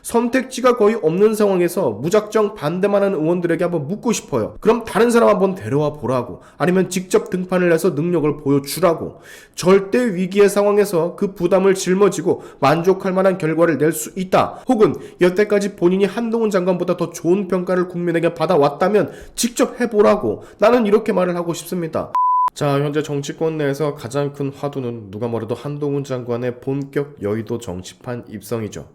선택지가 거의 없는 상황에서 무작정 반대만 하는 의원들에게 한번 묻고 싶어요. 그럼 다른 사람 한번 데려와 보라고, 아니면 직접 등판을 해서 능력을 보여주라고. 절대 위기의 상황에서 그 부담을 짊어지고 만족할 만한 결과를 낼 수 있다, 혹은 여태까지 본인이 한동훈 장관보다 더 좋은 평가를 국민에게 받아왔다면 직접 해보라고, 나는 이렇게 말을 하고 싶습니다. 자, 현재 정치권 내에서 가장 큰 화두는 누가 뭐래도 한동훈 장관의 본격 여의도 정치판 입성이죠.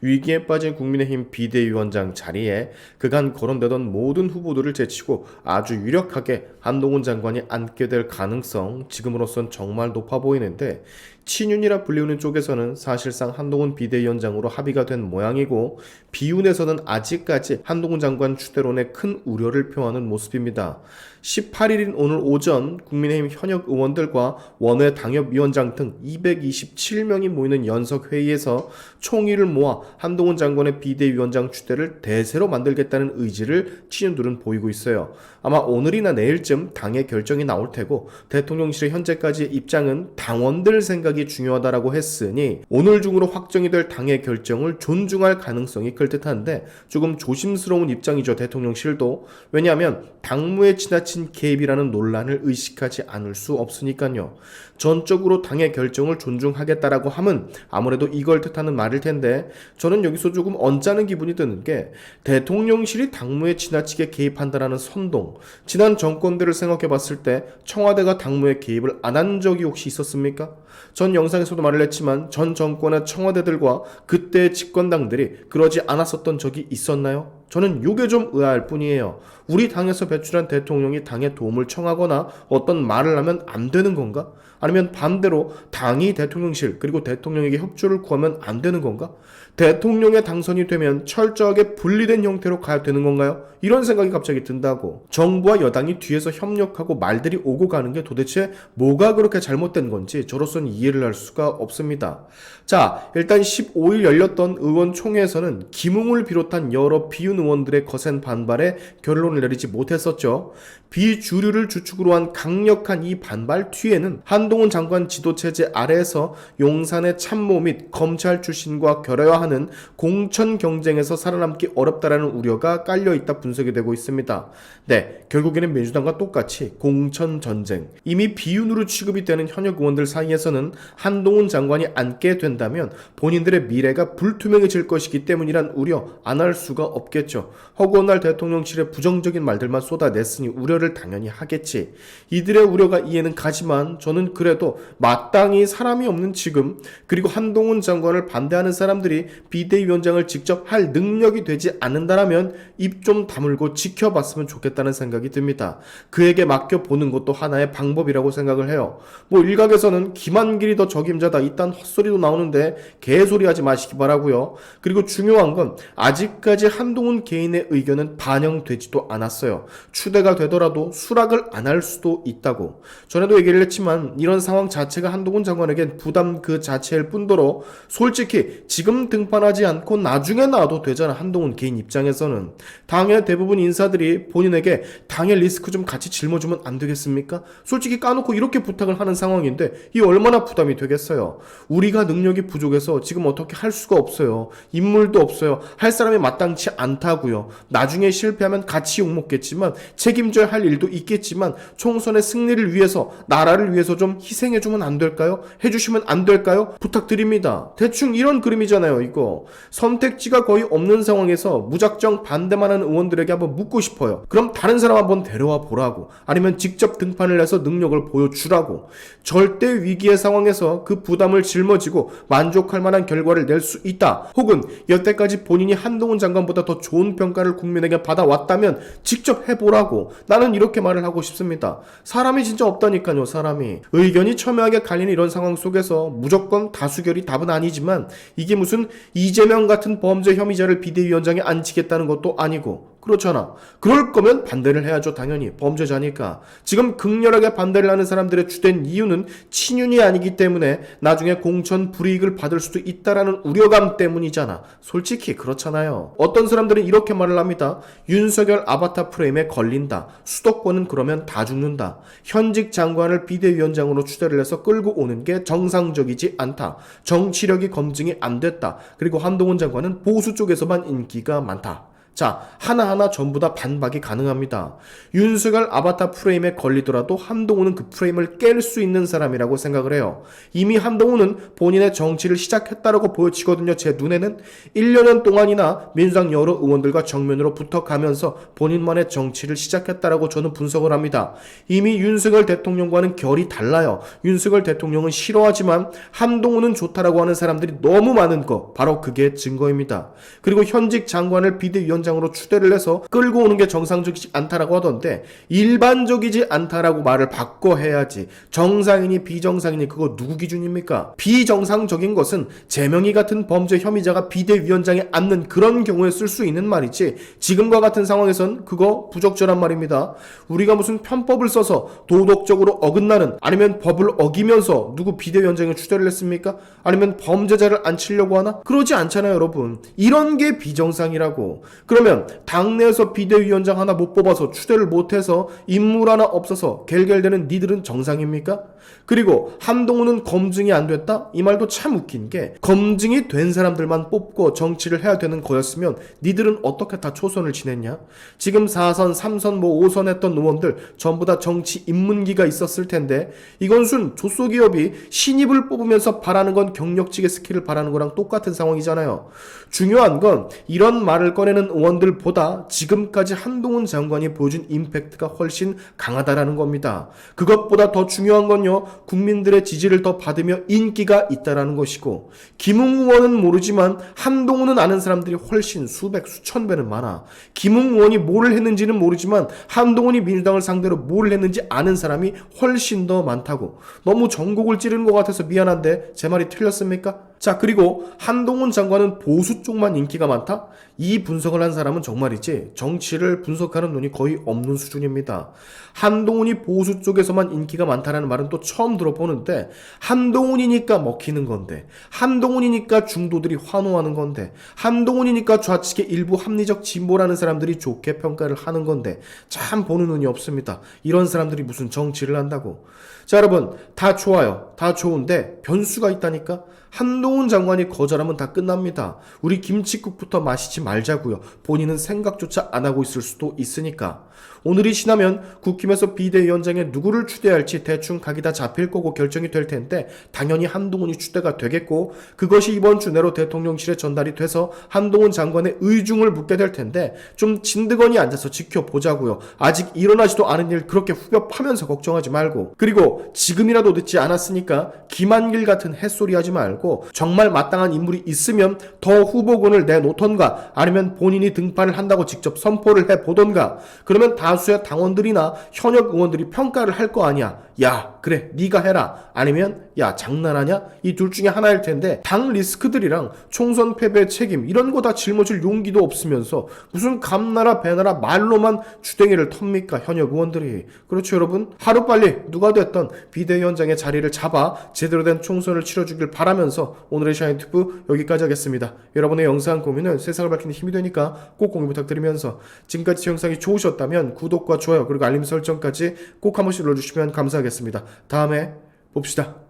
위기에 빠진 국민의힘 비대위원장 자리에 그간 거론되던 모든 후보들을 제치고 아주 유력하게 한동훈 장관이 앉게 될 가능성, 지금으로선 정말 높아 보이는데, 친윤이라 불리우는 쪽에서는 사실상 한동훈 비대위원장으로 합의가 된 모양이고, 비윤에서는 아직까지 한동훈 장관 추대론에 큰 우려를 표하는 모습입니다. 18일인 오늘 오전 국민의힘 현역 의원들과 원외 당협위원장 등 227명이 모이는 연석회의에서 총의를 모아 한동훈 장관의 비대위원장 추대를 대세로 만들겠다는 의지를 친윤들은 보이고 있어요. 아마 오늘이나 내일쯤 당의 결정이 나올 테고, 대통령실의 현재까지의 입장은 당원들 생각이 중요하다라고 했으니 오늘 중으로 확정이 될 당의 결정을 존중할 가능성이 클 듯한데, 조금 조심스러운 입장이죠, 대통령실도. 왜냐하면 당무에 지나친 개입이라는 논란을 의식하지 않을 수 없으니까요. 전적으로 당의 결정을 존중하겠다라고 하면 아무래도 이걸 뜻하는 말일 텐데, 저는 여기서 조금 언짢은 기분이 드는 게, 대통령실이 당무에 지나치게 개입한다라는 선동, 지난 정권들을 생각해 봤을 때 청와대가 당무에 개입을 안 한 적이 혹시 있었습니까? 전 영상에서도 말을 했지만 전 정권의 청와대들과 그때의 집권당들이 그러지 않았었던 적이 있었나요? 저는 이게 좀 의아할 뿐이에요. 우리 당에서 배출한 대통령이 당에 도움을 청하거나 어떤 말을 하면 안 되는 건가? 아니면 반대로 당이 대통령실 그리고 대통령에게 협조를 구하면 안 되는 건가? 대통령의 당선이 되면 철저하게 분리된 형태로 가야 되는 건가요? 이런 생각이 갑자기 든다고. 정부와 여당이 뒤에서 협력하고 말들이 오고 가는 게 도대체 뭐가 그렇게 잘못된 건지 저로서는 이해를 할 수가 없습니다. 자, 일단 15일 열렸던 의원총회에서는 김웅을 비롯한 여러 비윤 의원들의 거센 반발에 결론을 내리지 못했었죠. 비주류를 주축으로 한 강력한 이 반발 뒤에는 한동훈 장관 지도체제 아래에서 용산의 참모 및 검찰 출신과 결여야 하는 공천 경쟁에서 살아남기 어렵다라는 우려가 깔려있다 분석이 되고 있습니다. 네, 결국에는 민주당과 똑같이 공천 전쟁, 이미 비윤으로 취급이 되는 현역 의원들 사이에서는 한동훈 장관이 앉게 된다면 본인들의 미래가 불투명해질 것이기 때문이란 우려 안 할 수가 없겠죠. 허구한 날 대통령실에 부정적인 말들만 쏟아냈으니 우려를 당연히 하겠지. 이들의 우려가 이해는 가지만 저는 그래도 마땅히 사람이 없는 지금, 그리고 한동훈 장관을 반대하는 사람들이 비대위원장을 직접 할 능력이 되지 않는다라면 입 좀 다물고 지켜봤으면 좋겠다는 생각이 듭니다. 그에게 맡겨보는 것도 하나의 방법이라고 생각을 해요. 뭐 일각에서는 김한길이 더 적임자다 이딴 헛소리도 나오는데 개소리 하지 마시기 바라고요. 그리고 중요한 건 아직까지 한동훈 개인의 의견은 반영되지도 않았어요. 추대가 되더라도 수락을 안 할 수도 있다고. 전에도 얘기를 했지만 이런 상황 자체가 한동훈 장관에겐 부담 그 자체일 뿐더러 솔직히 지금 등판하지 않고 나중에 나와도 되잖아. 한동훈 개인 입장에서는 당의 대부분 인사들이 본인에게 당의 리스크 좀 같이 짊어주면 안 되겠습니까? 솔직히 까놓고 이렇게 부탁을 하는 상황인데 이 얼마나 부담이 되겠어요. 우리가 능력이 부족해서 지금 어떻게 할 수가 없어요. 인물도 없어요. 할 사람이 마땅치 않다고요. 나중에 실패하면 같이 욕먹겠지만 책임져야 할 일도 있겠지만 총선의 승리를 위해서, 나라를 위해서 좀 희생해주면 안 될까요? 해주시면 안 될까요? 부탁드립니다. 대충 이런 그림이잖아요. 이거 선택지가 거의 없는 상황에서 무작정 반대만 하는 의원들에게 한번 묻고 싶어요. 그럼 다른 사람 한번 데려와 보라고, 아니면 직접 등판을 해서 능력을 보여주라고. 절대 위기의 상황에서 그 부담을 짊어지고 만족할 만한 결과를 낼 수 있다, 혹은 여태까지 본인이 한동훈 장관보다 더 좋은 평가를 국민에게 받아왔다면 직접 해보라고, 나는 이렇게 말을 하고 싶습니다. 사람이 진짜 없다니까요. 사람이. 의견이 첨예하게 갈리는 이런 상황 속에서 무조건 다수결이 답은 아니지만 이게 무슨 이재명 같은 범죄 혐의자를 비대위원장에 앉히겠다는 것도 아니고 그렇잖아. 그럴 거면 반대를 해야죠. 당연히 범죄자니까. 지금 극렬하게 반대를 하는 사람들의 주된 이유는 친윤이 아니기 때문에 나중에 공천 불이익을 받을 수도 있다라는 우려감 때문이잖아. 솔직히 그렇잖아요. 어떤 사람들은 이렇게 말을 합니다. 윤석열 아바타 프레임에 걸린다. 수도권은 그러면 다 죽는다. 현직 장관을 비대위원장으로 추대를 해서 끌고 오는 게 정상적이지 않다. 정치력이 검증이 안 됐다. 그리고 한동훈 장관은 보수 쪽에서만 인기가 많다. 자, 하나하나 전부 다 반박이 가능합니다. 윤석열 아바타 프레임에 걸리더라도 한동훈은 그 프레임을 깰 수 있는 사람이라고 생각을 해요. 이미 한동훈은 본인의 정치를 시작했다라고 보여지거든요. 제 눈에는 1년 동안이나 민주당 여러 의원들과 정면으로 붙어가면서 본인만의 정치를 시작했다라고 저는 분석을 합니다. 이미 윤석열 대통령과는 결이 달라요. 윤석열 대통령은 싫어하지만 한동훈은 좋다라고 하는 사람들이 너무 많은 거, 바로 그게 증거입니다. 그리고 현직 장관을 비대위원장 으로 추대를 해서 끌고 오는 게 정상적이지 않다라고 하던데, 일반적이지 않다라고 말을 바꿔 해야지. 정상이니 비정상이니 그거 누구 기준입니까? 비정상적인 것은 제명이 같은 범죄 혐의자가 비대위원장에 앉는 그런 경우에 쓸 수 있는 말이지, 지금과 같은 상황에선 그거 부적절한 말입니다. 우리가 무슨 편법을 써서 도덕적으로 어긋나는, 아니면 법을 어기면서 누구 비대위원장에 추대를 했습니까? 아니면 범죄자를 앉히려고 하나? 그러지 않잖아요, 여러분. 이런 게 비정상이라고. 그러면 당내에서 비대위원장 하나 못 뽑아서 추대를 못해서 인물 하나 없어서 갤갤대는 니들은 정상입니까? 그리고 한동훈은 검증이 안 됐다? 이 말도 참 웃긴 게, 검증이 된 사람들만 뽑고 정치를 해야 되는 거였으면 니들은 어떻게 다 초선을 지냈냐? 지금 4선, 3선, 5선 했던 의원들 전부 다 정치 입문기가 있었을 텐데, 이건 순 조소기업이 신입을 뽑으면서 바라는 건 경력직의 스킬을 바라는 거랑 똑같은 상황이잖아요. 중요한 건 이런 말을 꺼내는 의원들보다 지금까지 한동훈 장관이 보여준 임팩트가 훨씬 강하다라는 겁니다. 그것보다 더 중요한 건요, 국민들의 지지를 더 받으며 인기가 있다라는 것이고, 김웅 의원은 모르지만 한동훈은 아는 사람들이 훨씬 수백 수천 배는 많아. 김웅 의원이 뭘 했는지는 모르지만 한동훈이 민주당을 상대로 뭘 했는지 아는 사람이 훨씬 더 많다고. 너무 전곡을 찌르는 것 같아서 미안한데 제 말이 틀렸습니까? 자, 그리고 한동훈 장관은 보수 쪽만 인기가 많다? 이 분석을 한 사람은 정말이지 정치를 분석하는 눈이 거의 없는 수준입니다. 한동훈이 보수 쪽에서만 인기가 많다는 말은 또 처음 들어보는데, 한동훈이니까 먹히는 건데, 한동훈이니까 중도들이 환호하는 건데, 한동훈이니까 좌측의 일부 합리적 진보라는 사람들이 좋게 평가를 하는 건데, 참 보는 눈이 없습니다. 이런 사람들이 무슨 정치를 한다고. 자, 여러분, 다 좋아요. 다 좋은데 변수가 있다니까? 한동훈 장관이 거절하면 다 끝납니다. 우리 김칫국부터 마시지 말자고요. 본인은 생각조차 안 하고 있을 수도 있으니까. 오늘이 지나면 국힘에서 비대위원장에 누구를 추대할지 대충 각이 다 잡힐 거고 결정이 될 텐데, 당연히 한동훈이 추대가 되겠고, 그것이 이번 주 내로 대통령실에 전달이 돼서 한동훈 장관의 의중을 묻게 될 텐데, 좀 진드거니 앉아서 지켜보자고요. 아직 일어나지도 않은 일 그렇게 후벼파면서 걱정하지 말고, 그리고 지금이라도 늦지 않았으니까 김한길 같은 햇소리 하지 말고, 정말 마땅한 인물이 있으면 더 후보군을 내놓던가, 아니면 본인이 등판을 한다고 직접 선포를 해보던가. 그러면 다수의 당원들이나 현역 의원들이 평가를 할 거 아니야. 야, 그래, 네가 해라. 아니면 야, 장난하냐? 이 둘 중에 하나일 텐데, 당 리스크들이랑 총선 패배 책임 이런 거 다 짊어질 용기도 없으면서 무슨 감나라 배나라 말로만 주댕이를 텁니까, 현역 의원들이. 그렇죠, 여러분? 하루빨리 누가 됐던 비대위원장의 자리를 잡아 제대로 된 총선을 치러주길 바라면서 오늘의 샤인튜브 여기까지 하겠습니다. 여러분의 영상 고민은 세상을 밝히는 힘이 되니까 꼭 공유 부탁드리면서, 지금까지 제 영상이 좋으셨다면 구독과 좋아요 그리고 알림 설정까지 꼭 한 번씩 눌러주시면 감사하겠습니다. 다음에 봅시다.